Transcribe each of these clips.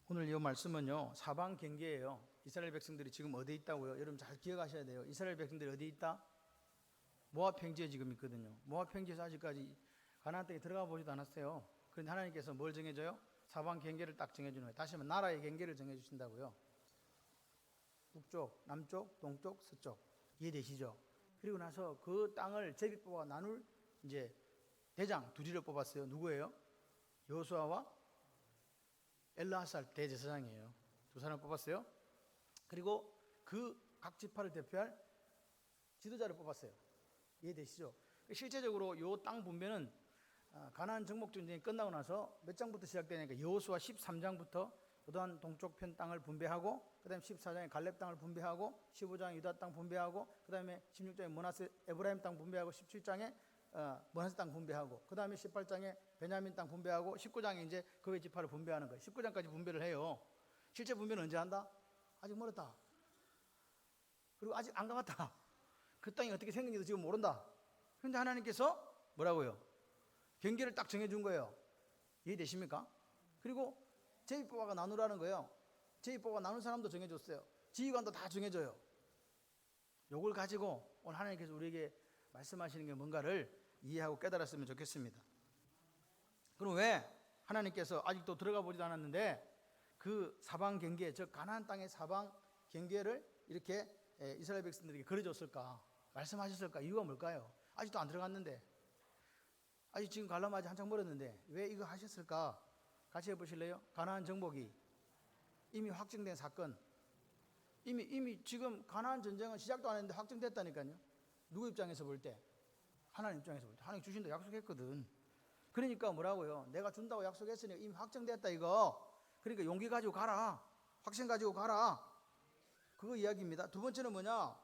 오늘 이 말씀은요, 사방 경계예요. 이스라엘 백성들이 지금 어디에 있다고요? 여러분 잘 기억하셔야 돼요. 이스라엘 백성들이 어디에 있다? 모압 평지에 지금 있거든요. 모압 평지에서 아직까지 가나안 땅에 들어가 보지도 않았어요. 그런데 하나님께서 뭘 정해줘요? 사방 경계를 딱 정해주는 거예요. 다시 한번 나라의 경계를 정해주신다고요. 북쪽, 남쪽, 동쪽, 서쪽. 이해되시죠? 그리고 나서 그 땅을 제비뽑아 나눌 이제 대장 둘이를 뽑았어요. 누구예요? 여호수아와 엘르하살 대제사장이에요. 두 사람 뽑았어요. 그리고 그 각 지파를 대표할 지도자를 뽑았어요. 이해되시죠? 실제적으로 이 땅 분배는 가나안 정복 전쟁이 끝나고 나서 몇 장부터 시작되니까 여호수아 13장부터 요단 동쪽 편 땅을 분배하고, 그 다음에 14장에 갈렙 땅을 분배하고, 15장에 유다 땅 분배하고, 그 다음에 16장에 므낫세 에브라임 땅 분배하고, 17장에 므낫세 땅 분배하고, 그 다음에 18장에 베냐민 땅 분배하고, 19장에 이제 그 외 지파를 분배하는 거예요. 19장까지 분배를 해요. 실제 분배는 언제 한다? 아직 멀었다. 그리고 아직 안 가봤다. 그 땅이 어떻게 생긴지도 지금 모른다. 그런데 하나님께서 뭐라고요? 경계를 딱 정해준 거예요. 이해되십니까? 그리고 제비뽑아가 나누라는 거예요. 제비뽑아 나눈 사람도 정해줬어요. 지휘관도 다 정해줘요. 요걸 가지고 오늘 하나님께서 우리에게 말씀하시는 게 뭔가를 이해하고 깨달았으면 좋겠습니다. 그럼 왜 하나님께서 아직도 들어가 보지도 않았는데 그 사방 경계, 즉 가나안 땅의 사방 경계를 이렇게 이스라엘 백성들에게 그려줬을까? 말씀하셨을까? 이유가 뭘까요? 아직도 안 들어갔는데, 아직 지금 가려면 아직 한참 멀었는데 왜 이거 하셨을까? 같이 해보실래요? 가나안 정복이 이미 확정된 사건, 이미 지금 가나안 전쟁은 시작도 안 했는데 확정됐다니까요. 누구 입장에서 볼 때? 하나님 입장에서 볼 때. 하나님 주신다 약속했거든. 그러니까 뭐라고요? 내가 준다고 약속했으니 이미 확정됐다 이거. 그러니까 용기 가지고 가라, 확신 가지고 가라, 그거 이야기입니다. 두 번째는 뭐냐?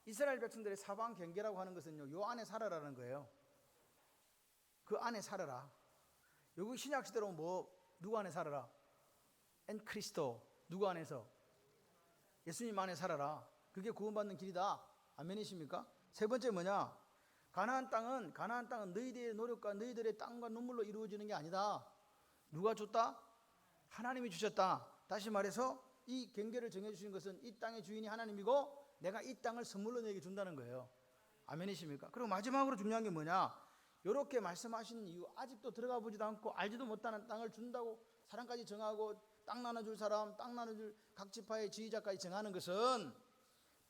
이스라엘 백성들의 사방 경계라고 하는 것은요, 요 안에 살아라는 거예요. 그 안에 살아라. 여기 신약 시대로 누구 안에 살아라? 엔 크리스토, 누구 안에서? 예수님 안에 살아라. 그게 구원받는 길이다. 아멘이십니까? 세 번째 뭐냐? 가나안 땅은 너희들의 노력과 너희들의 땀과 눈물로 이루어지는 게 아니다. 누가 줬다? 하나님이 주셨다. 다시 말해서 이 경계를 정해주신 것은 이 땅의 주인이 하나님이고 내가 이 땅을 선물로 너에게 준다는 거예요. 아멘이십니까? 그리고 마지막으로 중요한 게 뭐냐? 이렇게 말씀하신 이유, 아직도 들어가 보지도 않고 알지도 못하는 땅을 준다고 사람까지 정하고 땅 나눠줄 사람, 땅 나눠줄 각 지파의 지휘자까지 정하는 것은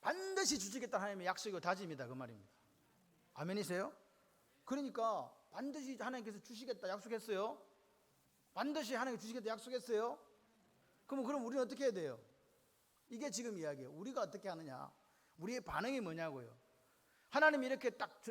반드시 주시겠다 하나님의 약속이고 다짐이다, 그 말입니다. 아멘이세요? 그러니까 반드시 하나님께서 주시겠다 약속했어요. 반드시 하나님이 주시겠다 약속했어요. 그럼 우리는 어떻게 해야 돼요? 이게 지금 이야기예요. 우리가 어떻게 하느냐? 우리의 반응이 뭐냐고요. 하나님이 이렇게 딱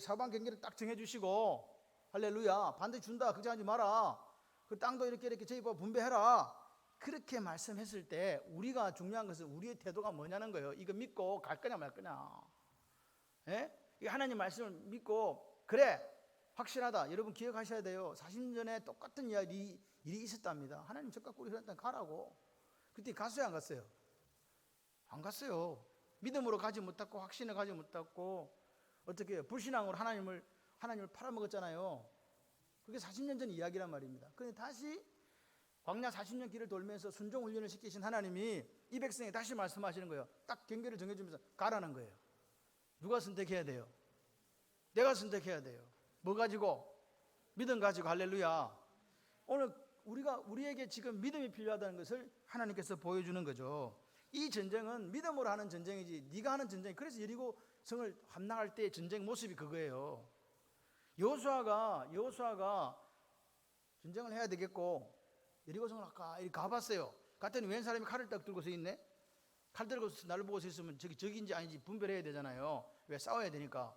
사방 경계를 딱 정해주시고, 할렐루야, 반드시 준다, 걱정하지 마라, 그 땅도 이렇게 제비뽑아 분배해라, 그렇게 말씀했을 때 우리가 중요한 것은 우리의 태도가 뭐냐는 거예요. 이거 믿고 갈 거냐 말 거냐. 이 하나님 말씀을 믿고 그래 확실하다. 여러분 기억하셔야 돼요. 40년 전에 똑같은 일이 있었답니다. 하나님 저 갖고 우리 그랬다 가라고. 그때 갔어요, 안 갔어요? 안 갔어요. 믿음으로 가지 못했고 확신을 가지 못했고 어떻게 해요? 불신앙으로 하나님을 팔아먹었잖아요. 그게 40년 전 이야기란 말입니다. 그런데 다시 광야 40년 길을 돌면서 순종 훈련을 시키신 하나님이 이 백성에 다시 말씀하시는 거예요. 딱 경계를 정해주면서 가라는 거예요. 누가 선택해야 돼요? 내가 선택해야 돼요. 뭐 가지고? 믿음 가지고. 할렐루야. 오늘 우리에게 지금 믿음이 필요하다는 것을 하나님께서 보여주는 거죠. 이 전쟁은 믿음으로 하는 전쟁이지 네가 하는 전쟁이. 그래서 여리고 성을 함락할 때의 전쟁 모습이 그거예요. 여호수아가 전쟁을 해야 되겠고 여리고 성을 아까 가봤어요. 갔더니 웬 사람이 칼을 딱 들고 서 있네. 칼 들고 나를 보고 서 있으면 저기인지 아닌지 분별해야 되잖아요. 왜? 싸워야 되니까.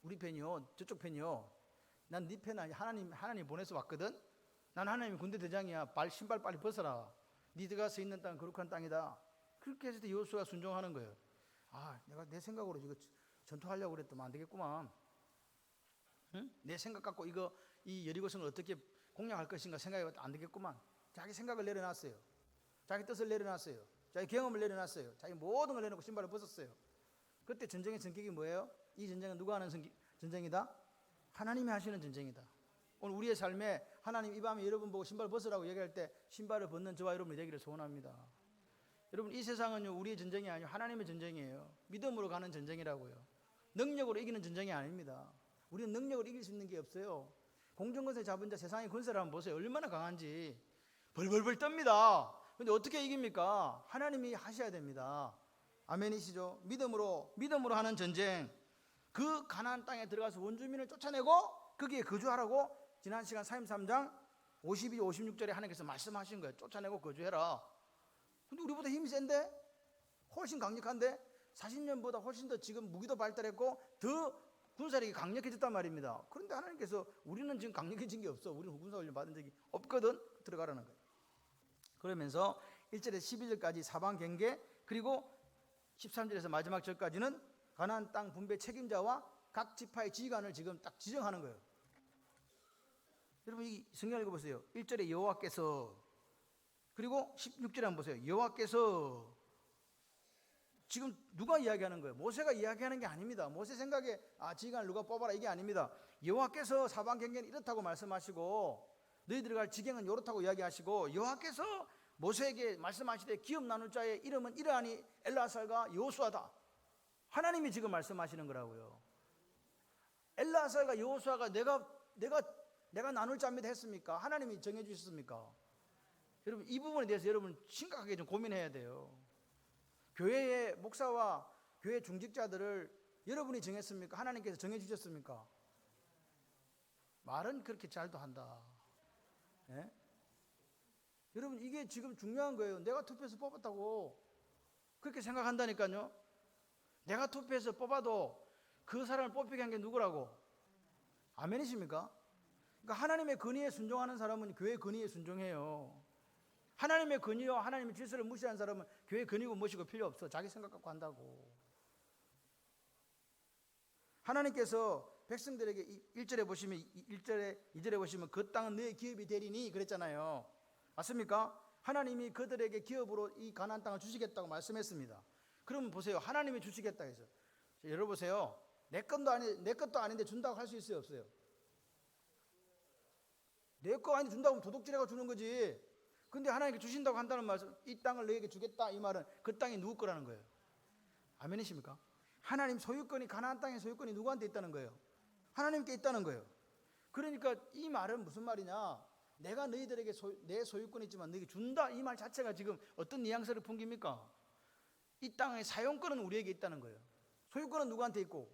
우리 편이요, 저쪽 편이요. 난 네 편 아니. 하나님 보내서 왔거든. 난 하나님이 군대 대장이야. 신발 빨리 벗어라. 네가 서 있는 땅은 거룩한 땅이다. 그렇게 해서 여호수아가 순종하는 거예요. 내가 내 생각으로 이거 전투하려고 그랬더만 안 되겠구만. 응? 내 생각 갖고 이 여리고성을 어떻게 공략할 것인가 생각이 안 되겠구만. 자기 생각을 내려놨어요. 자기 뜻을 내려놨어요. 자기 경험을 내려놨어요. 자기 모든 걸 내려놓고 신발을 벗었어요. 그때 전쟁의 성격이 뭐예요? 이 전쟁은 누가 하는 전쟁이다? 하나님이 하시는 전쟁이다. 오늘 우리의 삶에 하나님 이 밤에 여러분 보고 신발 벗으라고 얘기할 때 신발을 벗는 저와 여러분이 되기를 소원합니다. 여러분, 이 세상은요, 우리의 전쟁이 아니고 하나님의 전쟁이에요. 믿음으로 가는 전쟁이라고요. 능력으로 이기는 전쟁이 아닙니다. 우리는 능력으로 이길 수 있는 게 없어요. 공중권세 잡은 자 세상의 권세를 한번 보세요. 얼마나 강한지 벌벌벌 떱니다. 근데 어떻게 이깁니까? 하나님이 하셔야 됩니다. 아멘이시죠? 믿음으로 하는 전쟁. 그 가나안 땅에 들어가서 원주민을 쫓아내고 거기에 거주하라고 지난 시간 사임 3장 52, 56절에 하나님께서 말씀하신 거예요. 쫓아내고 거주해라. 근데 우리보다 힘이 센데? 훨씬 강력한데? 40년보다 훨씬 더 지금 무기도 발달했고 더 군사력이 강력해졌단 말입니다. 그런데 하나님께서 우리는 지금 강력해진 게 없어. 우리는 군사훈련 받은 적이 없거든. 들어가라는 거예요. 그러면서 1절에서 12절까지 사방 경계, 그리고 13절에서 마지막 절까지는 가나안 땅 분배 책임자와 각 지파의 지휘관을 지금 딱 지정하는 거예요. 여러분 이 성경 읽어보세요. 1절에 여호와께서, 그리고 16절에 한번 보세요. 여호와께서, 지금 누가 이야기하는 거예요? 모세가 이야기하는 게 아닙니다. 모세 생각에 지휘관을 누가 뽑아라 이게 아닙니다. 여호와께서 사방 경계는 이렇다고 말씀하시고 너희들이 갈 지경은 이렇다고 이야기하시고, 여호와께서 모세에게 말씀하시되 기업 나눌 자의 이름은 이러하니 엘르아살과 여호수아다. 하나님이 지금 말씀하시는 거라고요. 엘르아살과 여호수아가 내가 나눌 자입니다 했습니까? 하나님이 정해 주셨습니까? 여러분 이 부분에 대해서 여러분 심각하게 좀 고민해야 돼요. 교회의 목사와 교회 중직자들을 여러분이 정했습니까? 하나님께서 정해 주셨습니까? 말은 그렇게 잘도 한다. 예? 여러분 이게 지금 중요한 거예요. 내가 투표해서 뽑았다고 그렇게 생각한다니까요. 내가 투표해서 뽑아도 그 사람을 뽑히게 한 게 누구라고? 아멘이십니까? 그러니까 하나님의 권위에 순종하는 사람은 교회 권위에 순종해요. 하나님의 권위와 하나님의 질서를 무시한 사람은 교회 권위고 무시고 필요 없어. 자기 생각 갖고 한다고. 하나님께서 백성들에게 1절에 보시면 2절에 보시면 그 땅은 너의 기업이 되리니 그랬잖아요. 맞습니까? 하나님이 그들에게 기업으로 이 가나안 땅을 주시겠다고 말씀했습니다. 그러면 보세요. 하나님이 주시겠다 해서 열어보세요. 내 것도 아닌데 준다고 할 수 있어요? 없어요? 내 거 아닌데 준다고 하면 도둑질해가 주는 거지. 근데 하나님께 주신다고 한다는 말씀, 이 땅을 너에게 주겠다 이 말은 그 땅이 누구 거라는 거예요. 아멘이십니까? 하나님 소유권이, 가나안 땅의 소유권이 누구한테 있다는 거예요? 하나님께 있다는 거예요. 그러니까 이 말은 무슨 말이냐? 내가 너희들에게 내 소유권이 있지만 너에게 준다 이 말 자체가 지금 어떤 뉘앙스를 풍깁니까? 이 땅의 사용권은 우리에게 있다는 거예요. 소유권은 누구한테 있고?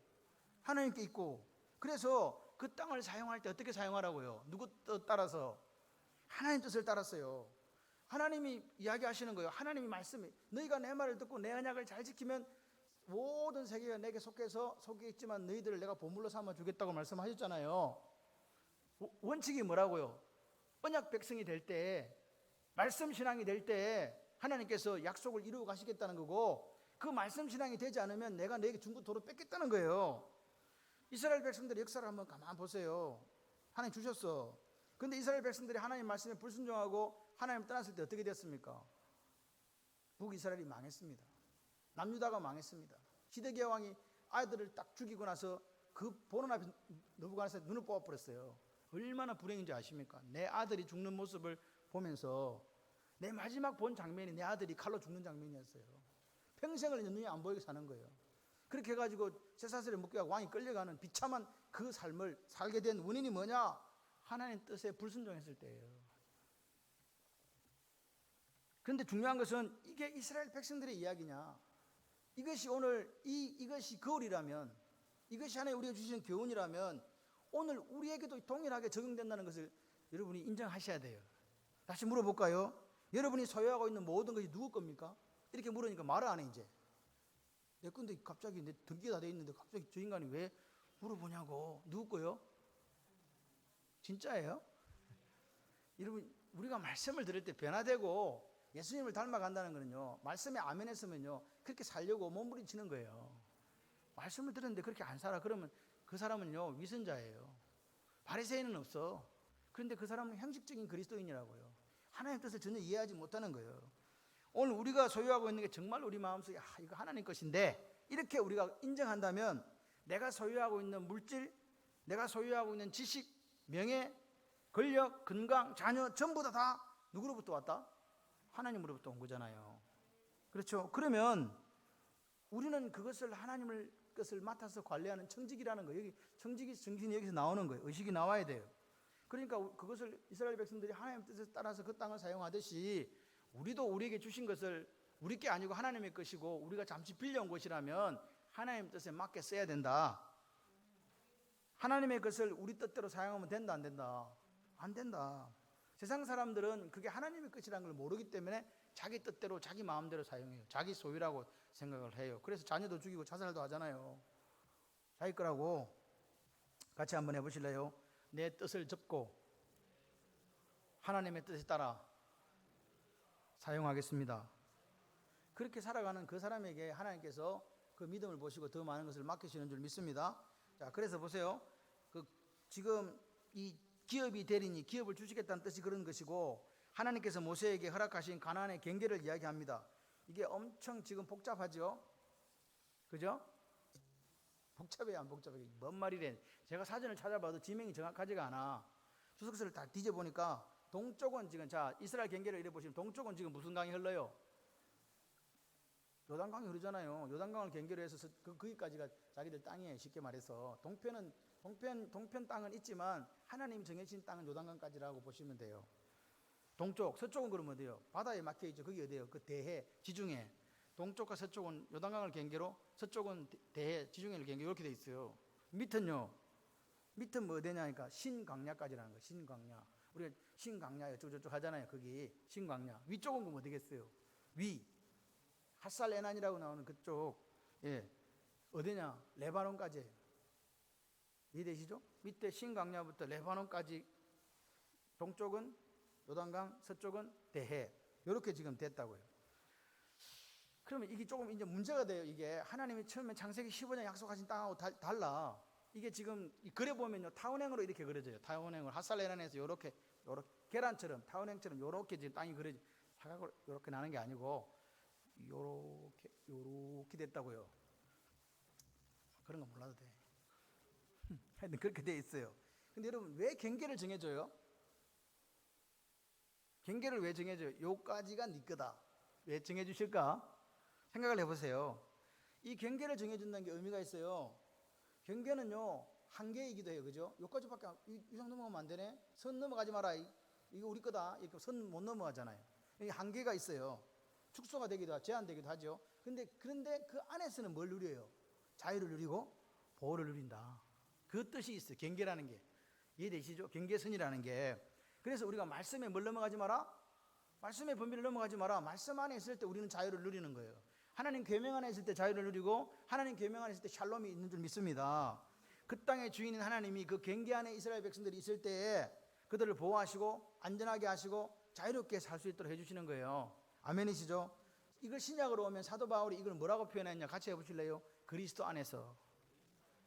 하나님께 있고. 그래서 그 땅을 사용할 때 어떻게 사용하라고요? 누구 뜻 따라서? 하나님 뜻을 따랐어요. 하나님이 이야기하시는 거예요. 하나님이 말씀이 너희가 내 말을 듣고 내 언약을 잘 지키면 모든 세계가 내게 속해 있지만 너희들을 내가 보물로 삼아 주겠다고 말씀하셨잖아요. 원칙이 뭐라고요? 언약 백성이 될 때, 말씀 신앙이 될 때 하나님께서 약속을 이루어 가시겠다는 거고, 그 말씀 신앙이 되지 않으면 내가 너에게 준 거 도로 뺏겠다는 거예요. 이스라엘 백성들의 역사를 한번 가만 보세요. 하나님 주셨어. 근데 이스라엘 백성들이 하나님 말씀에 불순종하고 하나님 떠났을 때 어떻게 됐습니까? 북이스라엘이 망했습니다. 남유다가 망했습니다. 시드기야 왕이 아이들을 딱 죽이고 나서 그 보는 앞에 느부갓네살 눈을 뽑아버렸어요. 얼마나 불행인지 아십니까? 내 아들이 죽는 모습을 보면서 내 마지막 본 장면이 내 아들이 칼로 죽는 장면이었어요. 평생을 눈이 안 보이게 사는 거예요. 그렇게 해가지고 쇠사슬에 묶여서 왕이 끌려가는 비참한 그 삶을 살게 된 원인이 뭐냐? 하나님 뜻에 불순종했을 때예요. 그런데 중요한 것은 이게 이스라엘 백성들의 이야기냐? 이것이 오늘 이것이 거울이라면, 이것이 하나님 우리가 주시는 교훈이라면 오늘 우리에게도 동일하게 적용된다는 것을 여러분이 인정하셔야 돼요. 다시 물어볼까요? 여러분이 소유하고 있는 모든 것이 누구 겁니까? 이렇게 물으니까 말을 안 해 이제. 내 건데 갑자기 내 등기가 다 돼 있는데 갑자기 저 인간이 왜 물어보냐고. 누구 거요? 진짜예요? 여러분 우리가 말씀을 들을 때 변화되고 예수님을 닮아간다는 거는요, 말씀에 아멘 했으면요 그렇게 살려고 몸부림치는 거예요. 말씀을 들었는데 그렇게 안 살아 그러면 그 사람은요 위선자예요. 바리새인은 없어. 그런데 그 사람은 형식적인 그리스도인이라고요. 하나님의 뜻을 전혀 이해하지 못하는 거예요. 오늘 우리가 소유하고 있는 게 정말 우리 마음속에 이거 하나님 것인데 이렇게 우리가 인정한다면 내가 소유하고 있는 물질, 내가 소유하고 있는 지식, 명예, 권력, 건강, 자녀 전부 다 누구로부터 왔다? 하나님으로부터 온 거잖아요. 그렇죠? 그러면 우리는 그것을 하나님을 것을 맡아서 관리하는 청직이라는 거, 여기 청직이 정신이 여기서 나오는 거예요. 의식이 나와야 돼요. 그러니까 그것을 이스라엘 백성들이 하나님의 뜻에 따라서 그 땅을 사용하듯이 우리도 우리에게 주신 것을 우리 게 아니고 하나님의 것이고 우리가 잠시 빌려온 것이라면 하나님의 뜻에 맞게 써야 된다. 하나님의 것을 우리 뜻대로 사용하면 된다, 안 된다? 안 된다. 세상 사람들은 그게 하나님의 것이라는 걸 모르기 때문에 자기 뜻대로 자기 마음대로 사용해요. 자기 소유라고 생각을 해요. 그래서 자녀도 죽이고 자살도 하잖아요. 자기 거라고. 같이 한번 해보실래요? 내 뜻을 접고 하나님의 뜻에 따라 사용하겠습니다. 그렇게 살아가는 그 사람에게 하나님께서 그 믿음을 보시고 더 많은 것을 맡기시는 줄 믿습니다. 자, 그래서 보세요. 지금 이 기업이 대리니 기업을 주시겠다는 뜻이 그런 것이고, 하나님께서 모세에게 허락하신 가나안의 경계를 이야기합니다. 이게 엄청 지금 복잡하죠? 그죠? 복잡해요, 안 복잡해요? 뭔 말이래? 제가 사전을 찾아봐도 지명이 정확하지가 않아. 주석서를 다 뒤져보니까 동쪽은 지금, 자, 이스라엘 경계를 이래 보시면 동쪽은 지금 무슨 강이 흘러요? 요단강이 흐르잖아요. 요단강을 경계로 해서 거기까지가 자기들 땅이에요. 쉽게 말해서 동편 땅은 있지만 하나님 정해진 땅은 요단강까지라고 보시면 돼요. 동쪽, 서쪽은 그러면 어디요? 바다에 막혀 있죠. 거기 어디요? 그 대해, 지중해. 동쪽과 서쪽은 요단강을 경계로, 서쪽은 대해, 지중해를 경계로 이렇게 돼 있어요. 밑은요? 밑은 뭐 되냐니까 신광야까지라는 거예요. 신광야. 우리가 신광야 어쩌고저쩌고 하잖아요. 거기 신광야. 위쪽은 그럼 어디겠어요? 위. 핫살 에난이라고 나오는 그쪽, 예, 어디냐? 레바논까지예요. 이해되시죠? 밑에 신광야부터 레바논까지, 동쪽은 요단강, 서쪽은 대해, 이렇게 지금 됐다고요. 그러면 이게 조금 이제 문제가 돼요. 이게 하나님이 처음에 창세기 15년 약속하신 땅하고 달라. 이게 지금 그래 보면요, 타원행으로 이렇게 그려져요. 타원행으로 핫살 에난에서 요렇게 계란처럼 타원행처럼 요렇게 지금 땅이 그려져, 사각으로 요렇게 나는 게 아니고 요렇게 됐다고요. 그런 거 몰라도 돼. 하여튼 그렇게 돼 있어요. 근데 여러분, 왜 경계를 정해줘요? 경계를 왜 정해줘요? 요까지가 네 거다. 왜 정해주실까? 생각을 해보세요. 이 경계를 정해준다는 게 의미가 있어요. 경계는요, 한계이기도 해요. 그죠? 요까지밖에 이상 넘어가면 안 되네. 선 넘어가지 마라. 이거 우리 거다. 이렇게 선 못 넘어가잖아요. 이 한계가 있어요. 축소가 되기도 하고 제한되기도 하죠. 그런데 그 안에서는 뭘 누려요? 자유를 누리고 보호를 누린다. 그 뜻이 있어요. 경계라는 게. 이해되시죠? 경계선이라는 게. 그래서 우리가 말씀에 뭘 넘어가지 마라? 말씀의 범위를 넘어가지 마라. 말씀 안에 있을 때 우리는 자유를 누리는 거예요. 하나님 계명 안에 있을 때 자유를 누리고 하나님 계명 안에 있을 때 샬롬이 있는 줄 믿습니다. 그 땅의 주인인 하나님이 그 경계 안에 이스라엘 백성들이 있을 때에 그들을 보호하시고 안전하게 하시고 자유롭게 살 수 있도록 해주시는 거예요. 아멘이시죠? 이걸 신약으로 오면 사도 바울이 이걸 뭐라고 표현했냐? 같이 해보실래요? 그리스도 안에서.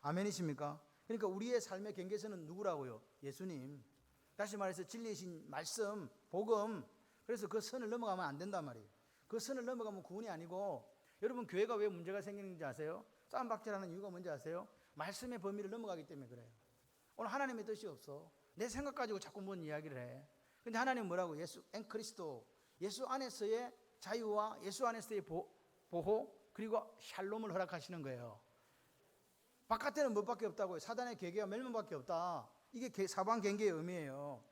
아멘이십니까? 그러니까 우리의 삶의 경계선은 누구라고요? 예수님. 다시 말해서 진리이신 말씀, 복음. 그래서 그 선을 넘어가면 안 된단 말이에요. 그 선을 넘어가면 구원이 아니고, 여러분 교회가 왜 문제가 생기는지 아세요? 싸움박질하는 이유가 뭔지 아세요? 말씀의 범위를 넘어가기 때문에 그래요. 오늘 하나님의 뜻이 없어. 내 생각 가지고 자꾸 뭔 이야기를 해. 근데 하나님은 뭐라고? 예수 엔 그리스도. 예수 안에서의 자유와 예수 안에서의 보호, 그리고 샬롬을 허락하시는 거예요. 바깥에는 뭐밖에 없다고요? 사단의 계계와 멸망밖에 없다. 이게 사방 경계의 의미예요.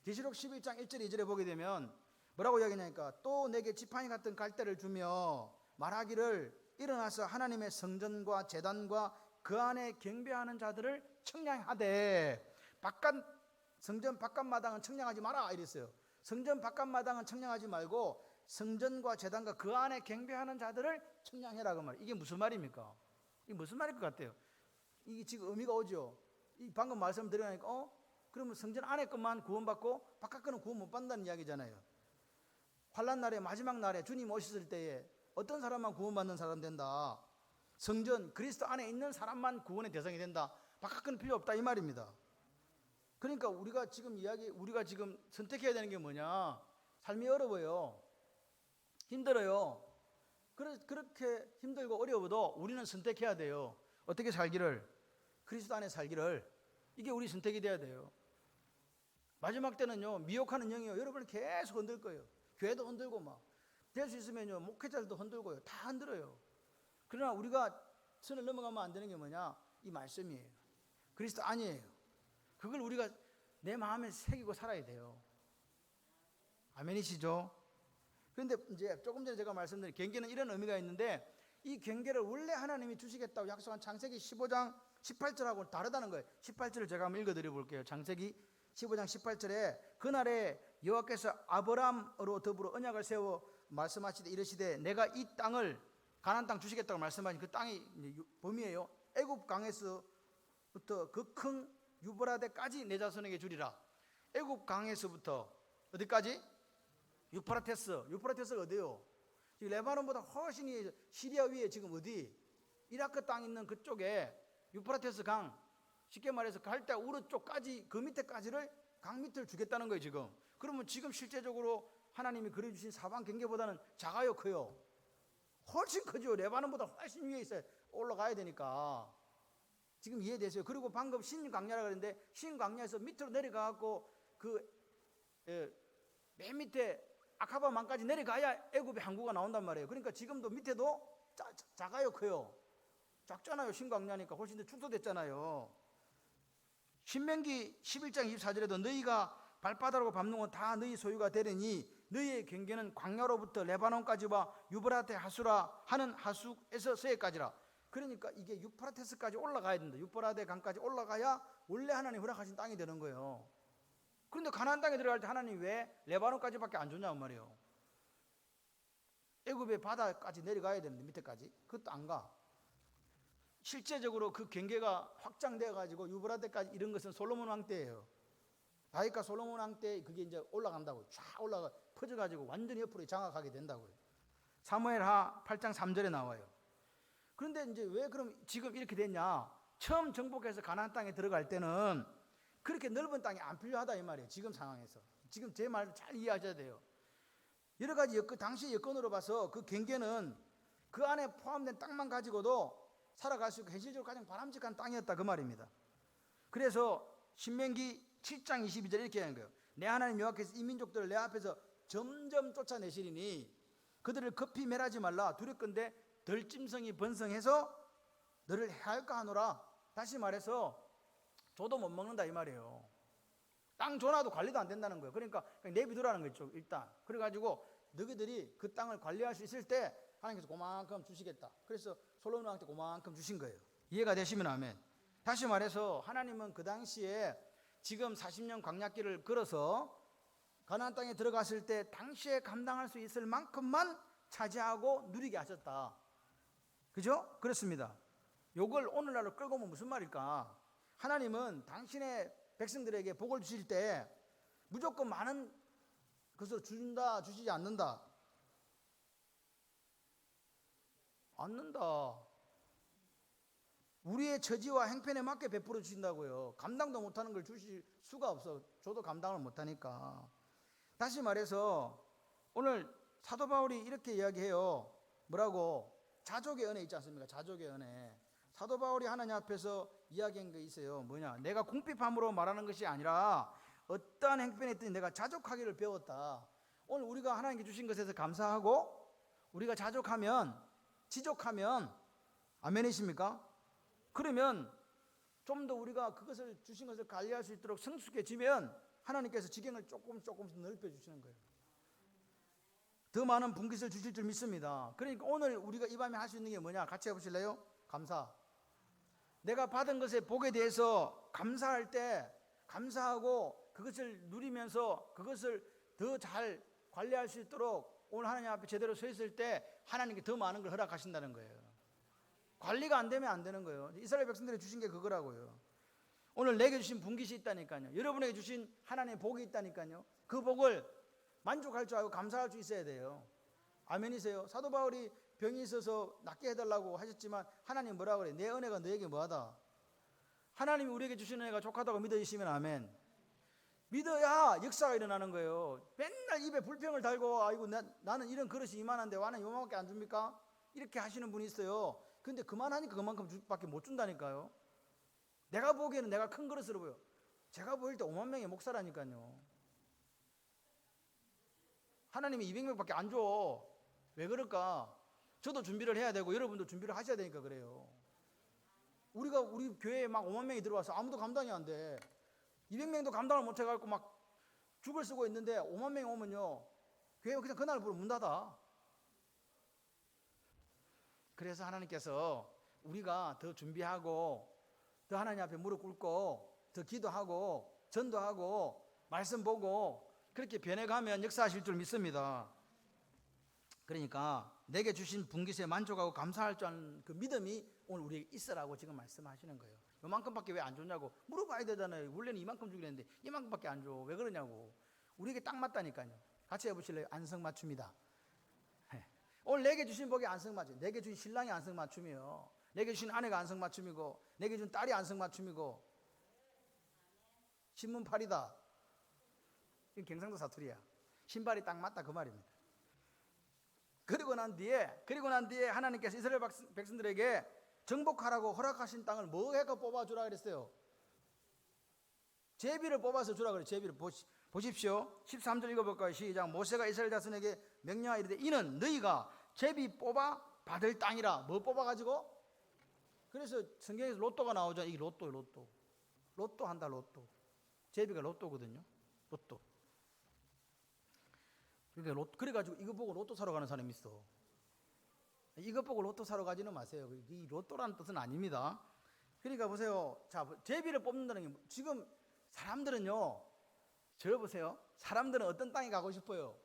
계시록 11장 1절 2절에 보게 되면 뭐라고 이야기하냐니까, 또 내게 지팡이 같은 갈대를 주며 말하기를, 일어나서 하나님의 성전과 제단과 그 안에 경배하는 자들을 청량하되 성전 바깥마당은 청량하지 마라 이랬어요. 성전 바깥마당은 청량하지 말고 성전과 제단과 그 안에 경배하는 자들을 청량해라 그 말. 이게 무슨 말입니까? 이게 무슨 말일 것 같아요? 이게 지금 의미가 오죠. 이 방금 말씀드리니까 그러면 성전 안에 것만 구원받고 바깥 거는 구원 못 받는다는 이야기잖아요. 환난 날에, 마지막 날에 주님 오셨을 때에 어떤 사람만 구원받는 사람 된다. 성전 그리스도 안에 있는 사람만 구원의 대상이 된다. 바깥 거는 필요 없다 이 말입니다. 그러니까 우리가 지금 선택해야 되는 게 뭐냐? 삶이 어려워요. 힘들어요. 그렇게 힘들고 어려워도 우리는 선택해야 돼요. 어떻게 살기를? 그리스도 안에 살기를. 이게 우리 선택이 돼야 돼요. 마지막 때는요, 미혹하는 영이요, 여러분을 계속 흔들 거예요. 교회도 흔들고 막. 될 수 있으면요, 목회자들도 흔들고요. 다 흔들어요. 그러나 우리가 선을 넘어가면 안 되는 게 뭐냐? 이 말씀이에요. 그리스도 아니에요. 그걸 우리가 내 마음에 새기고 살아야 돼요. 아멘이시죠? 그런데 이제 조금 전에 제가 말씀드린 경계는 이런 의미가 있는데, 이 경계를 원래 하나님이 주시겠다고 약속한 창세기 15장 18절하고 다르다는 거예요. 18절을 제가 한번 읽어드려 볼게요. 창세기 15장 18절에 그날에 여호와께서 아브라함으로 더불어 언약을 세워 말씀하시되 이르시되 내가 이 땅을 가나안 땅 주시겠다고 말씀하신 그 땅이 범위예요. 애굽 강에서부터 그 큰 유브라데까지 내 자손에게 주리라. 애굽 강에서부터 어디까지? 유프라테스가 어디요? 지금 레바논보다 훨씬 위에, 시리아 위에 지금 어디? 이라크 땅 있는 그쪽에 유프라테스 강, 쉽게 말해서 갈대 우르 쪽까지, 그 밑에까지를 강 밑을 주겠다는 거예요 지금. 그러면 지금 실제적으로 하나님이 그려주신 사방 경계보다는 작아요, 커요? 훨씬 크죠. 레바논보다 훨씬 위에 있어요. 올라가야 되니까. 지금 이해되세요? 그리고 방금 신광야라 그랬는데, 신광야에서 밑으로 내려가갖고 맨 밑에 아카바 만까지 내려가야 애굽의 항구가 나온단 말이에요. 그러니까 지금도 밑에도 작아요, 커요? 작잖아요. 신광야니까 훨씬 더 축소됐잖아요. 신명기 11장 24절에도 너희가 발바닥으로 밟는 건 다 너희 소유가 되리니 너희의 경계는 광야로부터 레바논까지와 유브라테 하수라 하는 하수에서 서해까지라. 그러니까 이게 유프라테스까지 올라가야 된다. 유브라데 강까지 올라가야 원래 하나님 허락하신 땅이 되는 거예요. 그런데 가나안 땅에 들어갈 때 하나님 왜 레바논까지밖에 안 줬냐고 말이에요. 애굽의 바다까지 내려가야 되는데 밑에까지 그것도 안 가. 실제적으로 그 경계가 확장되어 가지고 유브라데까지 이런 것은 솔로몬 왕 때예요. 다윗과 솔로몬 왕 때 그게 이제 올라간다고, 쫙 올라가 퍼져가지고 완전히 옆으로 장악하게 된다고요. 사무엘하 8장 3절에 나와요. 그런데 이제 왜 그럼 지금 이렇게 됐냐? 처음 정복해서 가나안 땅에 들어갈 때는 그렇게 넓은 땅이 안 필요하다 이 말이에요. 지금 상황에서. 지금 제 말을 잘 이해하셔야 돼요. 여러 가지 당시 여건으로 봐서 그 경계는 그 안에 포함된 땅만 가지고도 살아갈 수 있고 현실적으로 가장 바람직한 땅이었다 그 말입니다. 그래서 신명기 7장 22절 이렇게 하는 거예요. 내 하나님 여호와께서 이 민족들을 내 앞에서 점점 쫓아내시리니 그들을 급히 멸하지 말라. 두렵건대 덜짐승이 번성해서 너를 해할까 하노라. 다시 말해서 줘도 못 먹는다 이 말이에요. 땅 줘놔도 관리도 안 된다는 거예요. 그러니까 그냥 내비두라는 거죠 일단. 그래가지고 너희들이 그 땅을 관리할 수 있을 때 하나님께서 그만큼 주시겠다. 그래서 솔로몬 왕한테 그만큼 주신 거예요. 이해가 되시면 아멘. 다시 말해서 하나님은 그 당시에 지금 40년 광야길을 걸어서 가나안 땅에 들어갔을 때 당시에 감당할 수 있을 만큼만 차지하고 누리게 하셨다. 그죠? 그렇습니다. 요걸 오늘날로 끌고 오면 무슨 말일까? 하나님은 당신의 백성들에게 복을 주실 때 무조건 많은 것을 준다, 주시지 않는다. 않는다. 우리의 처지와 행편에 맞게 베풀어 주신다고요. 감당도 못하는 걸 주실 수가 없어. 저도 감당을 못하니까. 다시 말해서 오늘 사도 바울이 이렇게 이야기해요. 뭐라고? 자족의 은혜 있지 않습니까? 자족의 은혜. 사도 바울이 하나님 앞에서 이야기한 게 있어요. 뭐냐? 내가 궁핍함으로 말하는 것이 아니라 어떠한 행편에 있든지 내가 자족하기를 배웠다. 오늘 우리가 하나님께 주신 것에서 감사하고 우리가 자족하면, 지족하면, 아멘이십니까? 그러면 좀 더 우리가 그것을 주신 것을 관리할 수 있도록 성숙해지면 하나님께서 지경을 조금씩 넓혀주시는 거예요. 더 많은 분깃을 주실 줄 믿습니다. 그러니까 오늘 우리가 이 밤에 할 수 있는 게 뭐냐? 같이 해보실래요? 감사. 내가 받은 것의 복에 대해서 감사할 때 감사하고 그것을 누리면서 그것을 더 잘 관리할 수 있도록 오늘 하나님 앞에 제대로 서 있을 때 하나님께 더 많은 걸 허락하신다는 거예요. 관리가 안 되면 안 되는 거예요. 이스라엘 백성들이 주신 게 그거라고요. 오늘 내게 주신 분깃이 있다니까요. 여러분에게 주신 하나님의 복이 있다니까요. 그 복을 만족할 줄 알고 감사할 수 있어야 돼요. 아멘이세요? 사도 바울이 병이 있어서 낫게 해달라고 하셨지만 하나님 뭐라고 그래? 내 은혜가 너에게 뭐하다? 하나님이 우리에게 주신 은혜가 족하다고 믿어주시면 아멘. 믿어야 역사가 일어나는 거예요. 맨날 입에 불평을 달고 아이고 나는 이런 그릇이 이만한데 와는 요만밖에 안 줍니까? 이렇게 하시는 분이 있어요. 근데 그만하니까 그만큼 밖에 못 준다니까요. 내가 보기에는 내가 큰 그릇으로 보여. 제가 보일 때 5만 명의 목사라니까요. 하나님이 200명밖에 안 줘. 왜 그럴까? 저도 준비를 해야 되고 여러분도 준비를 하셔야 되니까 그래요. 우리 교회에 막 5만 명이 들어와서 아무도 감당이 안 돼. 200명도 감당을 못 해갖고 막 죽을 쓰고 있는데 5만 명이 오면요, 교회가 그냥 그날부로 문 닫아. 그래서 하나님께서 우리가 더 준비하고 더 하나님 앞에 무릎 꿇고 더 기도하고 전도하고 말씀 보고 그렇게 변해가면 역사하실 줄 믿습니다. 그러니까 내게 주신 분깃에 만족하고 감사할 줄 아는 그 믿음이 오늘 우리에게 있으라고 지금 말씀하시는 거예요. 요만큼밖에 왜 안 줬냐고 물어봐야 되잖아요. 원래는 이만큼 주기로 했는데 이만큼밖에 안 줘. 왜 그러냐고. 우리에게 딱 맞다니까요. 같이 해보실래요? 안성맞춤이다. 오늘 내게 주신 복이 안성맞춤. 내게 주신 신랑이 안성맞춤이요. 내게 주신 아내가 안성맞춤이고 내게 준 딸이 안성맞춤이고 신문팔이다. 이건 경상도 사투리야. 신발이 딱 맞다 그 말입니다. 그리고 난 뒤에 하나님께서 이스라엘 백성들에게 정복하라고 허락하신 땅을 뭐 해가 뽑아주라 그랬어요? 제비를 뽑아서 주라 그래요. 제비를 보십시오. 13절 읽어볼까요? 시작. 모세가 이스라엘 자손에게 명령하여 이르되 이는 너희가 제비 뽑아 받을 땅이라. 뭐 뽑아가지고? 그래서 성경에서 로또가 나오죠. 이게 로또 한다. 로또. 제비가 로또거든요. 로또. 그러니까 그래가지고 이거 보고 로또 사러 가는 사람이 있어. 이것 보고 로또 사러 가지는 마세요. 이 로또라는 뜻은 아닙니다. 그러니까 보세요. 자, 제비를 뽑는다는 게 지금 사람들은요, 들어보세요. 사람들은 어떤 땅에 가고 싶어요?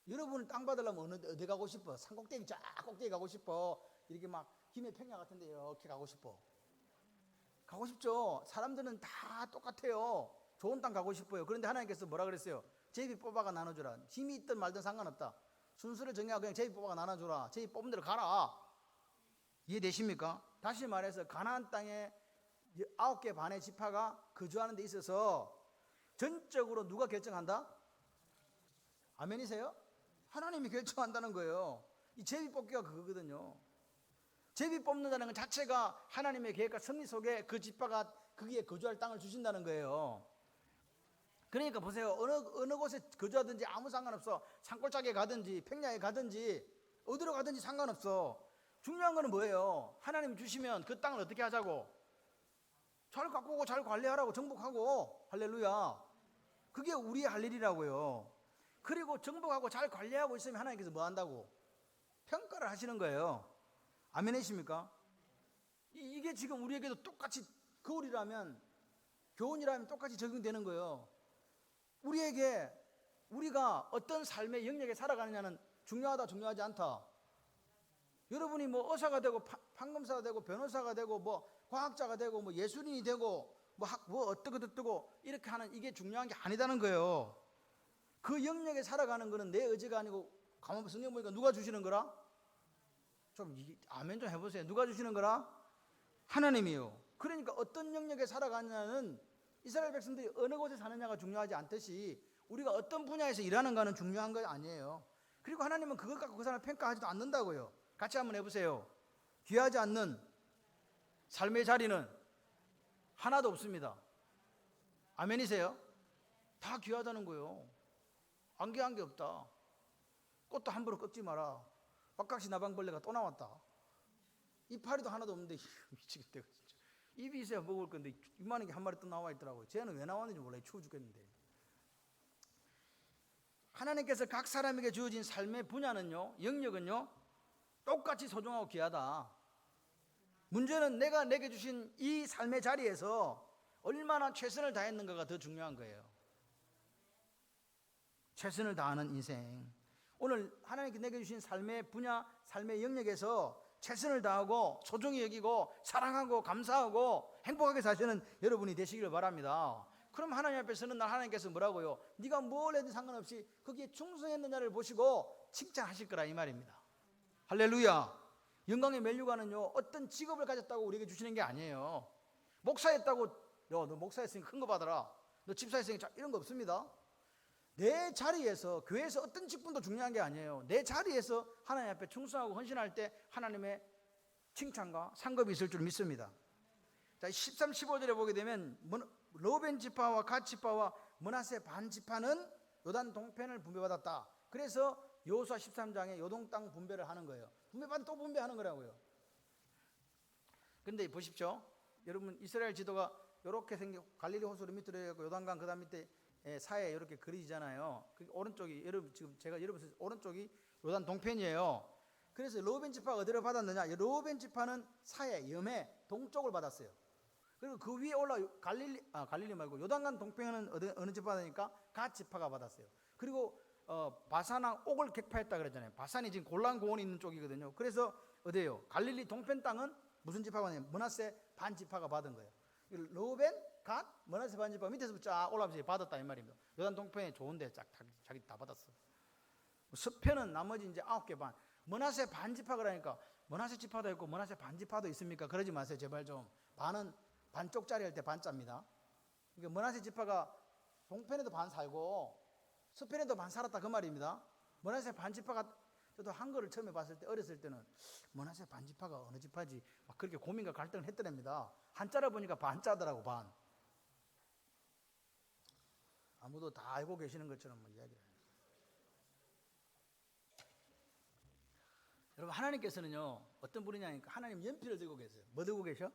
여러분은 땅 받으려면 어디 가고 싶어? 산꼭대기 쫙 꼭대기 가고 싶어? 이렇게 막 힘의 평야 같은데 이렇게 가고 싶어? 가고 싶죠. 사람들은 다 똑같아요. 좋은 땅 가고 싶어요. 그런데 하나님께서 뭐라 그랬어요? 제비 뽑아가 나눠주라. 힘이 있든 말든 상관없다. 순서를 정해하고 그냥 제비 뽑아가 나눠주라. 제비 뽑은 대로 가라. 이해되십니까? 다시 말해서 가나안 땅에 9개 반의 지파가 거주하는 데 있어서 전적으로 누가 결정한다? 아멘이세요? 하나님이 결정한다는 거예요. 이 제비 뽑기가 그거거든요. 제비 뽑는다는 것 자체가 하나님의 계획과 섭리 속에 그 지파가 거기에 거주할 땅을 주신다는 거예요. 그러니까 보세요. 어느 곳에 거주하든지 아무 상관없어. 산골짜기에 가든지 평야에 가든지 어디로 가든지 상관없어. 중요한 거는 뭐예요? 하나님 주시면 그 땅을 어떻게 하자고? 잘 가꾸고 잘 관리하라고. 정복하고. 할렐루야. 그게 우리의 할 일이라고요. 그리고 정복하고 잘 관리하고 있으면 하나님께서 뭐 한다고? 평가를 하시는 거예요. 아멘이십니까? 이게 지금 우리에게도 똑같이 거울이라면, 교훈이라면 똑같이 적용되는 거예요. 우리가 어떤 삶의 영역에 살아가느냐는 중요하다, 중요하지 않다. 여러분이 뭐 의사가 되고 판검사가 되고 변호사가 되고 뭐 과학자가 되고 뭐 예술인이 되고 뭐 어떠고 이렇게 하는 이게 중요한 게 아니다는 거예요. 그 영역에 살아가는 거는 내 의지가 아니고, 가만 성경 보니까 누가 주시는 거라? 좀 아멘 좀 해보세요. 누가 주시는 거라? 하나님이요. 그러니까 어떤 영역에 살아가느냐는 이스라엘 백성들이 어느 곳에 사느냐가 중요하지 않듯이 우리가 어떤 분야에서 일하는가는 중요한 거 아니에요. 그리고 하나님은 그것 갖고 그 사람을 평가하지도 않는다고요. 같이 한번 해보세요. 귀하지 않는 삶의 자리는 하나도 없습니다. 아멘이세요? 다 귀하다는 거예요. 안 귀한 게 없다. 꽃도 함부로 꺾지 마라. 빡각시 나방벌레가 또 나왔다. 이파리도 하나도 없는데 미치겠다 진짜. 입이 있어야 먹을 건데 이만한 게 한 마리 또 나와 있더라고요. 쟤는 왜 나왔는지 몰라요. 추워 죽겠는데. 하나님께서 각 사람에게 주어진 삶의 분야는요, 영역은요, 똑같이 소중하고 귀하다. 문제는 내가 내게 주신 이 삶의 자리에서 얼마나 최선을 다했는가가 더 중요한 거예요. 최선을 다하는 인생. 오늘 하나님께 내게 주신 삶의 분야, 삶의 영역에서 최선을 다하고 소중히 여기고 사랑하고 감사하고 행복하게 사시는 여러분이 되시기를 바랍니다. 그럼 하나님 앞에서는 날 하나님께서 뭐라고요? 네가 뭘 해도 상관없이 거기에 충성했느냐를 보시고 칭찬하실 거라 이 말입니다. 할렐루야. 영광의 멜류관은요, 어떤 직업을 가졌다고 우리에게 주시는 게 아니에요. 목사했다고 너 목사했으니까 큰 거 받아라. 너 집사했으니까 이런 거 없습니다. 내 자리에서, 교회에서 어떤 직분도 중요한 게 아니에요. 내 자리에서 하나님 앞에 충성하고 헌신할 때 하나님의 칭찬과 상급이 있을 줄 믿습니다. 자, 13, 15절에 보게 되면 로벤 지파와 갓 지파와 므낫세 반 지파는 요단 동편을 분배받았다. 그래서 여호수아 13장에 요동 땅 분배를 하는 거예요. 분배받아 또 분배하는 거라고요. 근데 보십시오. 여러분 이스라엘 지도가 이렇게 생겨 갈릴리 호수로 밑으로 해고 요단강 그다음 밑에 사이에 이렇게 그려지잖아요. 그 오른쪽이 여러분 지금 제가 여러분 오른쪽이 요단 동편이에요. 그래서 로벤 지파가 어디를 받았느냐? 로벤 지파는 사해 염해 동쪽을 받았어요. 그리고 그 위에 올라 갈릴리 말고 요단강 동편은 어느 지파 받으니까 갓 지파가 받았어요. 그리고 바산왕 옥을 격파했다 그랬잖아요. 바산이 지금 골란 고원이 있는 쪽이거든요. 그래서 어디예요? 갈릴리 동편 땅은 무슨 지파가 받냐면 므낫세 반 지파가 받은 거예요. 로벤, 갓, 므낫세 반 지파 밑에서 쫙 올라가면서 받았다 이 말입니다. 요단 동편이 좋은데 쫙 자기 다 받았어. 서편은 나머지 이제 9개 반. 므낫세 반 지파가 그러니까 므낫세 지파도 있고 므낫세 반 지파도 있습니까? 그러지 마세요 제발 좀. 반은 반쪽짜리 할 때 반짜입니다. 그러니까 므낫세 지파가 동편에도 반 살고 서편에도 반 살았다 그 말입니다. 므낫세 반 지파가 저도 한글을 처음에 봤을 때 어렸을 때는 므낫세 반 지파가 어느 지파지 막 그렇게 고민과 갈등을 했더랍니다. 한자로 보니까 반자더라고 반. 아무도 다 알고 계시는 것처럼 뭐 이야기를 해요. 여러분 하나님께서는요 어떤 분이냐니까 하나님 연필을 들고 계세요. 뭐 들고 계셔?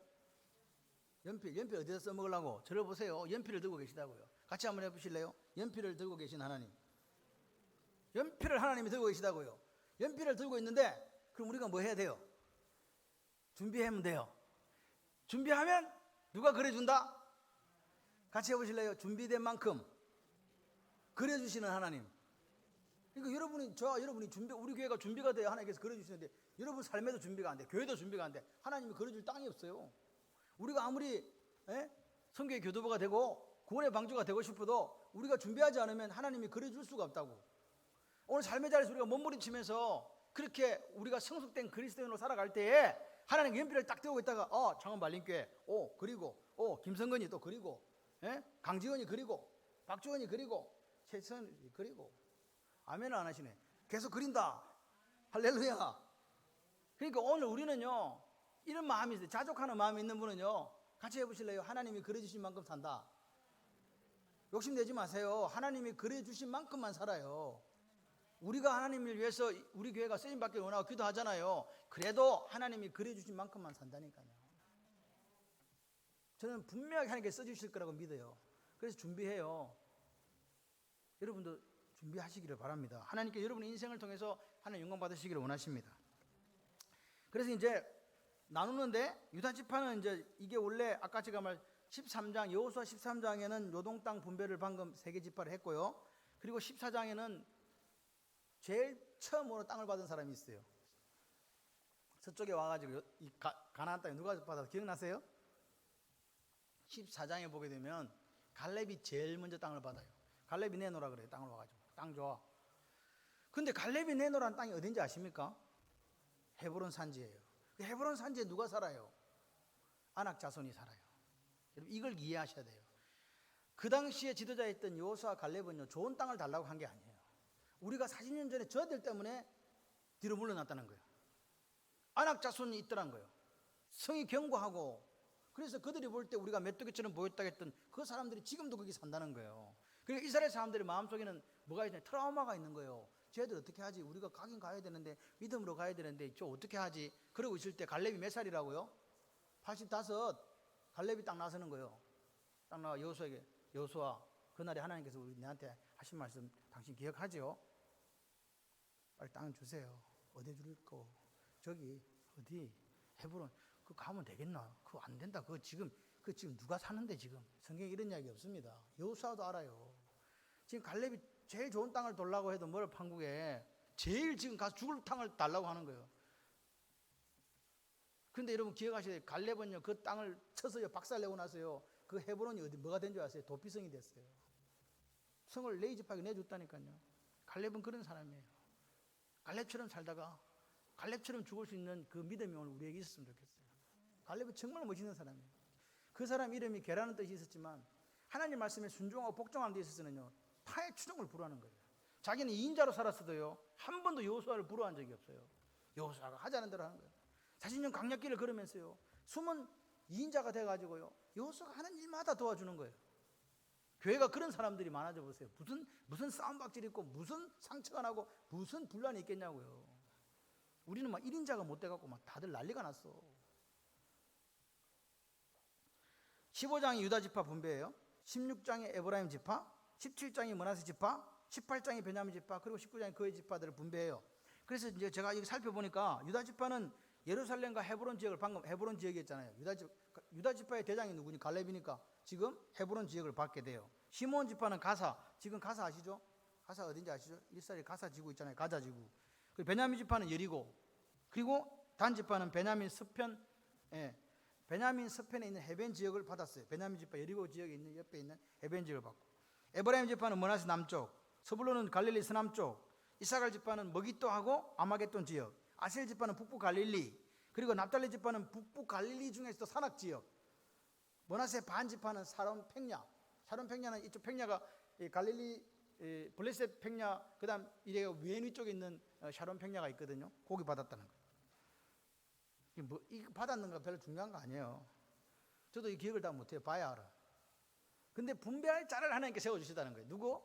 연필 어디서 써먹으려고? 저를 보세요. 연필을 들고 계시다고요. 같이 한번 해보실래요? 연필을 들고 계신 하나님. 연필을 하나님이 들고 계시다고요. 연필을 들고 있는데 그럼 우리가 뭐 해야 돼요? 준비하면 돼요. 준비하면 누가 그려준다? 같이 해보실래요? 준비된 만큼 그려주시는 하나님. 그러니까 여러분이 우리 교회가 준비가 돼야 하나님께서 그려주시는데 여러분 삶에도 준비가 안 돼. 교회도 준비가 안 돼. 하나님이 그려줄 땅이 없어요. 우리가 아무리 성교의 교도부가 되고 구원의 방주가 되고 싶어도 우리가 준비하지 않으면 하나님이 그려줄 수가 없다고. 오늘 삶의 자리에서 우리가 몸부림치면서 그렇게 우리가 성숙된 그리스도인으로 살아갈 때에 하나님 연필을 딱 들고 있다가 창원 말림교회 그리고 김성근이 또 그리고 강지원이 그리고 박주원이 그리고 최선이 그리고 아멘을 안 하시네. 계속 그린다. 할렐루야. 그러니까 오늘 우리는요 이런 마음이 있어요. 자족하는 마음이 있는 분은요 같이 해보실래요? 하나님이 그려주신 만큼 산다. 욕심내지 마세요. 하나님이 그려주신 만큼만 살아요. 우리가 하나님을 위해서 우리 교회가 쓰임받기를 원하고 기도하잖아요. 그래도 하나님이 그려주신 만큼만 산다니까요. 저는 분명히 하나님께 써주실 거라고 믿어요. 그래서 준비해요. 여러분도 준비하시기를 바랍니다. 하나님께 여러분의 인생을 통해서 하나님 영광 받으시기를 원하십니다. 그래서 이제 나누는데 유다 지파는 이제 이게 원래 아까 제가 말 13장 여호수아 13장에는 요동 땅 분배를 방금 3개 지파를 했고요. 그리고 14장에는 제일 처음으로 땅을 받은 사람이 있어요. 서쪽에 와가지고 이 가나안 땅에 누가 받아서 기억나세요? 14장에 보게 되면 갈렙이 제일 먼저 땅을 받아요. 갈렙이 내놓으라 그래요. 땅을 와가지고 땅 좋아. 근데 갈렙이 내놓으란 땅이 어딘지 아십니까? 헤브론 산지예요. 그 헤브론 산지에 누가 살아요? 아낙 자손이 살아요. 여러분 이걸 이해하셔야 돼요. 그 당시에 지도자였던 여호수아 갈렙은요 좋은 땅을 달라고 한 게 아니에요. 우리가 40년 전에 저들 때문에 뒤로 물러났다는 거예요. 아낙 자손이 있더란 거예요. 성이 견고하고 그래서 그들이 볼 때 우리가 메뚜기처럼 보였다 했던 그 사람들이 지금도 거기 산다는 거예요. 그러니까 이스라엘 사람들의 마음속에는 뭐가 있냐? 트라우마가 있는 거예요. 쟤들 어떻게 하지? 우리가 가긴 가야 되는데 믿음으로 가야 되는데 저 어떻게 하지? 그러고 있을 때 갈렙이 몇 살이라고요? 85. 갈렙이 딱 나서는 거예요. 딱 나와 여호수아에게 여호수아 그날에 하나님께서 우리 내한테 하신 말씀 당신 기억하죠? 빨리 땅 주세요. 어디 줄 거? 저기 어디 헤브론 그 가면 되겠나? 그거 안 된다. 그거 지금 누가 사는데 지금 성경에 이런 이야기 없습니다. 여호수아도 알아요. 지금 갈렙이 제일 좋은 땅을 돌라고 해도 뭘 한국에 제일 지금 가서 죽을 땅을 달라고 하는 거예요. 근데 여러분 기억하셔야 돼요. 갈렙은요 그 땅을 쳐서요 박살내고 나서요 그 헤브론이 어디 뭐가 된 줄 아세요? 도피성이 됐어요. 성을 레이지파게 내줬다니까요. 갈렙은 그런 사람이에요. 갈렙처럼 살다가 갈렙처럼 죽을 수 있는 그 믿음이 오늘 우리에게 있었으면 좋겠어요. 갈렙은 정말 멋있는 사람이에요. 그 사람 이름이 게라는 뜻이 있었지만 하나님 말씀에 순종하고 복종하는 데 있어서는요 타의 추종을 불허하는 거예요. 자기는 2인자로 살았어도요 한 번도 여호수아를 불허한 적이 없어요. 여호수아가 하자는 대로 하는 거예요. 40년 광야길을 걸으면서요 숨은 2인자가 돼가지고요 여호수아가 하는 일마다 도와주는 거예요. 교회가 그런 사람들이 많아져 보세요. 무슨 싸움박질 있고 무슨 상처가 나고 무슨 분란이 있겠냐고요. 우리는 막 1인자가 못 돼갖고 막 다들 난리가 났어. 15장이 유다 지파 분배예요. 16장이 에브라임 지파, 17장이 므낫세 지파, 18장이 베냐민 지파, 그리고 19장이 그의 지파들을 분배해요. 그래서 이제 제가 이거 살펴보니까 유다 지파는 예루살렘과 헤브론 지역을, 방금 헤브론 지역이었잖아요. 유다 지파의 대장이 누구니? 갈렙이니까 지금 헤브론 지역을 받게 돼요. 시몬 지파는 가사, 지금 가사 아시죠? 가사 어딘지 아시죠? 이스라엘 가사 지구 있잖아요. 가자 지구. 그리고 베냐민 지파는 여리고, 그리고 단 지파는 베냐민 서편, 베냐민 서편에 있는 해변 지역을 받았어요. 베냐민 지파 여리고 지역에 있는 옆에 있는 해변 지역을 받고, 에브라임 지파는 므낫세 남쪽, 서불론은 갈릴리 서남쪽, 이사갈 지파는 머기또하고 아마겟돈 지역, 아셀 지파는 북부 갈릴리, 그리고 납달리 지파는 북부 갈릴리 중에서도 산악 지역, 므낫세 반 지파는 사론 평야. 사론 평야는 이쪽 평야가 갈릴리 블레셋 평야, 그다음 이래 왼 위쪽에 있는 샤론 평야가 있거든요. 거기 받았다는 거예요. 뭐 이거 받았는가 별로 중요한 거 아니에요. 저도 이 기억을 다 못해요. 봐야 알아. 근데 분배할 자를 하나님께 세워주시다는 거예요. 누구?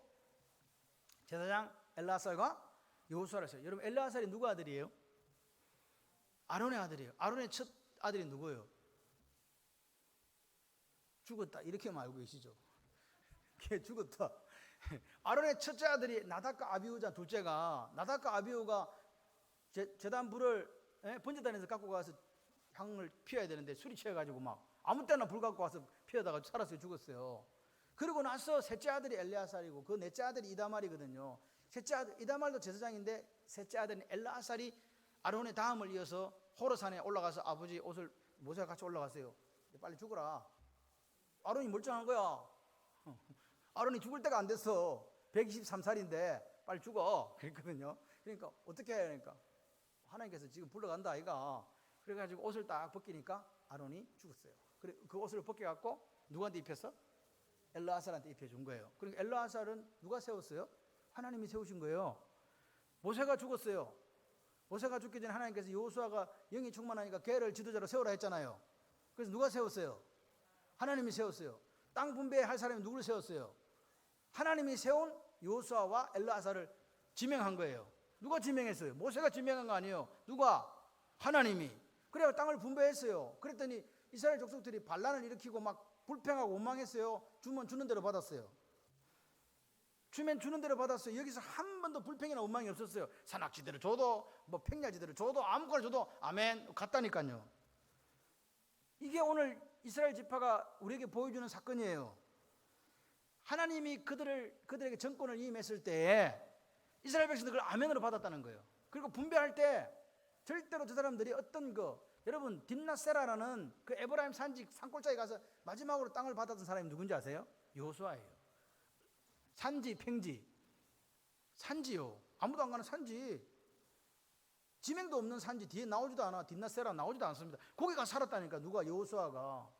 제사장 엘르아살과 여호수아를 세워요. 여러분 엘르아살이 누구 아들이에요? 아론의 아들이에요. 아론의 첫 아들이 누구예요? 죽었다 이렇게만 알고 계시죠? 걔 죽었다. 아론의 첫째 아들이 나답과 아비후자, 둘째가 나답과 아비후가 제단 불을 번제단에서 갖고 가서 향을 피워야 되는데 술이 취해가지고 막 아무 때나 불 갖고 와서 피우다가 살았어요. 죽었어요. 그러고 나서 셋째 아들이 엘르아살이고 그 넷째 아들이 이다말이거든요. 셋째 아들 이다말도 제사장인데 셋째 아들은 엘르아살이 아론의 다음을 이어서 호르산에 올라가서 아버지 옷을 모세와 같이 올라갔어요. 빨리 죽어라. 아론이 멀쩡한 거야. 아론이 죽을 때가 안 됐어. 123살인데 빨리 죽어. 그랬거든요. 그러니까 어떻게 해야 하니까 하나님께서 지금 불러간다 아이가. 그래가지고 옷을 딱 벗기니까 아론이 죽었어요. 그래 그 옷을 벗겨갖고 누구한테 입혔어? 엘르아살한테 입혀준 거예요. 그러니까 엘르아살은 누가 세웠어요? 하나님이 세우신 거예요. 모세가 죽었어요. 모세가 죽기 전에 하나님께서 여호수아가 영이 충만하니까 걔를 지도자로 세우라 했잖아요. 그래서 누가 세웠어요? 하나님이 세웠어요. 땅 분배할 사람이 누구를 세웠어요? 하나님이 세운 여호수아와 엘르아살을 지명한 거예요. 누가 지명했어요? 모세가 지명한 거 아니에요. 누가? 하나님이. 그래야 땅을 분배했어요. 그랬더니 이스라엘 족속들이 반란을 일으키고 막 불평하고 원망했어요. 주면 주는 대로 받았어요. 주면 주는 대로 받았어요. 여기서 한 번도 불평이나 원망이 없었어요. 산악지대를 줘도 뭐 평야지대를 줘도 아무거나 줘도 아멘 갔다니까요. 이게 오늘 이스라엘 지파가 우리에게 보여주는 사건이에요. 하나님이 그들에게 정권을 임했을 때에 이스라엘 백성들 그걸 아멘으로 받았다는 거예요. 그리고 분배할 때 절대로 저 사람들이 어떤 여러분 딥나세라라는 그 에브라임 산골짜기 가서 마지막으로 땅을 받았던 사람이 누군지 아세요? 여호수아예요. 산지 평지 산지요. 아무도 안 가는 산지. 지명도 없는 산지 뒤에 나오지도 않아. 딥나세라 나오지도 않습니다. 거기 가서 살았다니까. 누가? 여호수아가.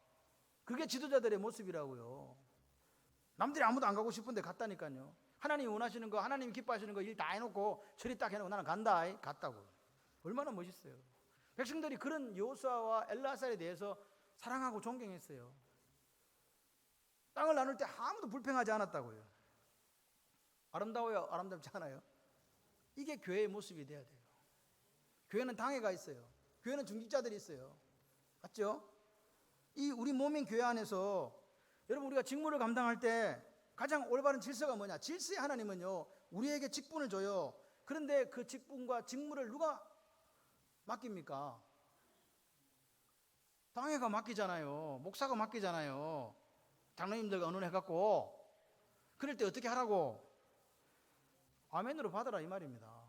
그게 지도자들의 모습이라고요. 남들이 아무도 안 가고 싶은데 갔다니까요. 하나님이 원하시는 거, 하나님이 기뻐하시는 거 일 다 해놓고 처리 딱 해놓고 나는 간다. 갔다고. 얼마나 멋있어요. 백성들이 그런 여호수아와 엘르아살에 대해서 사랑하고 존경했어요. 땅을 나눌 때 아무도 불평하지 않았다고요. 아름다워요? 아름답지 않아요? 이게 교회의 모습이 돼야 돼요. 교회는 당회가 있어요. 교회는 중직자들이 있어요. 맞죠? 이 우리 몸인 교회 안에서 여러분 우리가 직무를 감당할 때 가장 올바른 질서가 뭐냐? 질서의 하나님은요 우리에게 직분을 줘요. 그런데 그 직분과 직무를 누가 맡깁니까? 당회가 맡기잖아요. 목사가 맡기잖아요. 장로님들과 의논해갖고. 그럴 때 어떻게 하라고? 아멘으로 받아라 이 말입니다.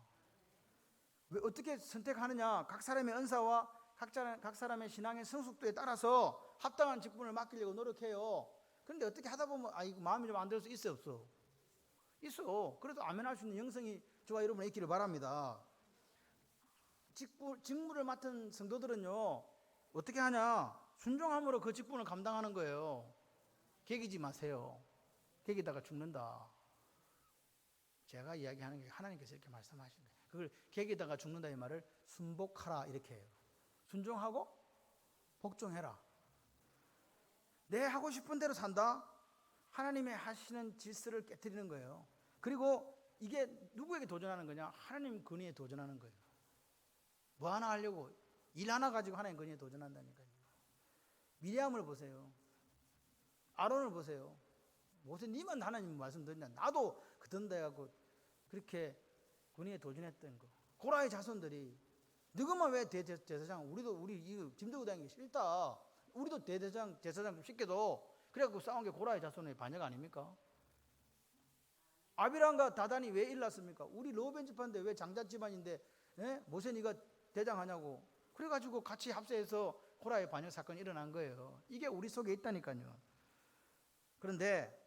왜 어떻게 선택하느냐? 각 사람의 은사와 각 사람의 신앙의 성숙도에 따라서 합당한 직분을 맡기려고 노력해요. 그런데 어떻게 하다 보면 이거 마음이 좀 안 들어서 있어 없어? 있어. 그래도 아멘할 수 있는 영성이 저와 여러분에 있기를 바랍니다. 직무를 맡은 성도들은요 어떻게 하냐? 순종함으로 그 직분을 감당하는 거예요. 개기지 마세요. 개기다가 죽는다. 제가 이야기하는 게 하나님께서 이렇게 말씀하신 거예요. 그걸 개기다가 죽는다 이 말을 순복하라 이렇게 해요. 순종하고 복종해라. 내 하고 싶은 대로 산다? 하나님의 하시는 질서를 깨뜨리는 거예요. 그리고 이게 누구에게 도전하는 거냐? 하나님 권위에 도전하는 거예요. 뭐 하나 하려고 일 하나 가지고 하나님 권위에 도전한다니까요. 미리암을 보세요. 아론을 보세요. 모세 니만 하나님 말씀 듣냐? 나도 그 든다 해갖고 그렇게 권위에 도전했던 거. 고라의 자손들이 너희만 왜 대제사장? 우리 이 짐 들고 다니기 싫다. 우리도 대제사장 제사장 좀 시켜도 그래갖고 싸운 게 고라의 자손의 반역 아닙니까? 아비람과 다단이 왜 일났습니까? 우리 로벤 집안인데 왜 장자 집안인데 모세 네가 대장하냐고. 그래가지고 같이 합세해서 고라의 반역 사건이 일어난 거예요. 이게 우리 속에 있다니까요. 그런데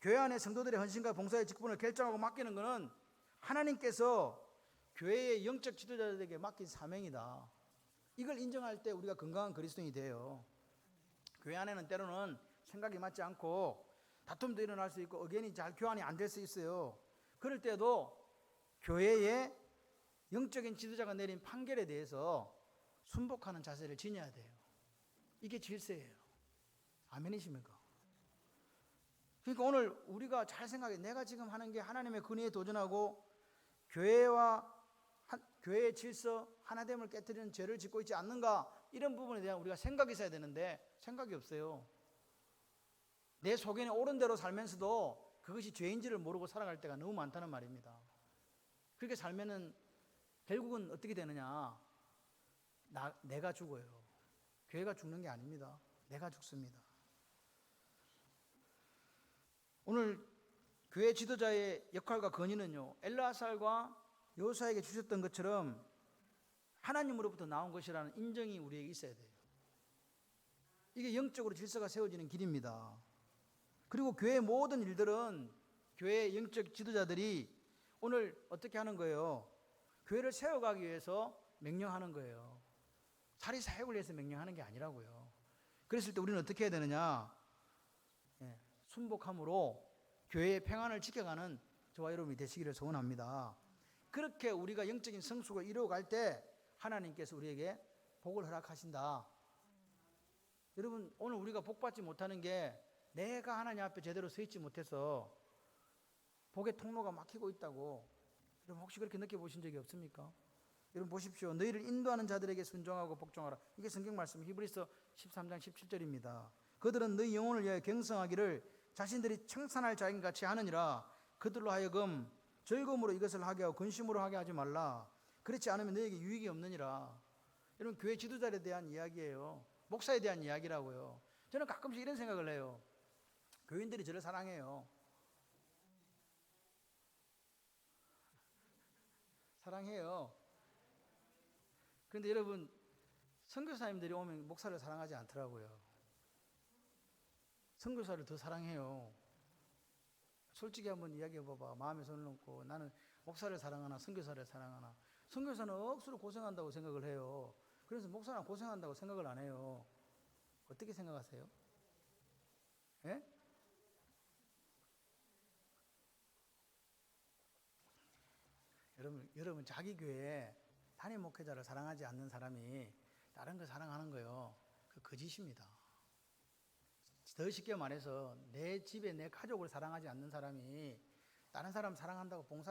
교회 안에 성도들의 헌신과 봉사의 직분을 결정하고 맡기는 것은 하나님께서 교회의 영적 지도자들에게 맡긴 사명이다. 이걸 인정할 때 우리가 건강한 그리스도인이 돼요. 교회 안에는 때로는 생각이 맞지 않고 다툼도 일어날 수 있고 의견이 잘 교환이 안 될 수 있어요. 그럴 때도 교회의 영적인 지도자가 내린 판결에 대해서 순복하는 자세를 지녀야 돼요. 이게 질서예요. 아멘이십니까? 그러니까 오늘 우리가 잘 생각해. 내가 지금 하는 게 하나님의 권위에 도전하고 교회의 질서, 하나됨을 깨뜨리는 죄를 짓고 있지 않는가, 이런 부분에 대한 우리가 생각이 있어야 되는데 생각이 없어요. 내 속에는 옳은 대로 살면서도 그것이 죄인지를 모르고 살아갈 때가 너무 많다는 말입니다. 그렇게 살면은 결국은 어떻게 되느냐? 내가 죽어요. 교회가 죽는 게 아닙니다. 내가 죽습니다. 오늘 교회 지도자의 역할과 권위는요, 엘르아살과 여호수아에게 주셨던 것처럼 하나님으로부터 나온 것이라는 인정이 우리에게 있어야 돼요. 이게 영적으로 질서가 세워지는 길입니다. 그리고 교회의 모든 일들은 교회의 영적 지도자들이 오늘 어떻게 하는 거예요? 교회를 세워가기 위해서 명령하는 거예요. 자리 사역을 위해서 명령하는 게 아니라고요. 그랬을 때 우리는 어떻게 해야 되느냐? 순복함으로 교회의 평안을 지켜가는 저와 여러분이 되시기를 소원합니다. 그렇게 우리가 영적인 성숙을 이루어갈 때 하나님께서 우리에게 복을 허락하신다. 여러분, 오늘 우리가 복받지 못하는 게 내가 하나님 앞에 제대로 서 있지 못해서 복의 통로가 막히고 있다고, 여러분 혹시 그렇게 느껴보신 적이 없습니까? 여러분 보십시오. 너희를 인도하는 자들에게 순종하고 복종하라. 이게 성경 말씀 히브리서 13장 17절입니다. 그들은 너희 영혼을 위하여 경성하기를 자신들이 청산할 자인 같이 하느니라. 그들로 하여금 즐거움으로 이것을 하게 하고 근심으로 하게 하지 말라. 그렇지 않으면 너에게 유익이 없느니라. 여러분, 교회 지도자에 대한 이야기예요. 목사에 대한 이야기라고요. 저는 가끔씩 이런 생각을 해요. 교인들이 저를 사랑해요. 사랑해요. 그런데 여러분, 선교사님들이 오면 목사를 사랑하지 않더라고요. 선교사를 더 사랑해요. 솔직히 한번 이야기해 봐봐. 마음에 손을 얹고 나는 목사를 사랑하나 선교사를 사랑하나. 선교사는 억수로 고생한다고 생각을 해요. 그래서 목사는 고생한다고 생각을 안 해요. 어떻게 생각하세요? 예? 여러분 자기 교회에 담임 목회자를 사랑하지 않는 사람이 다른 거 사랑하는 거요. 그 거짓입니다. 더 쉽게 말해서 내 집에 내 가족을 사랑하지 않는 사람이 다른 사람 사랑한다고 봉사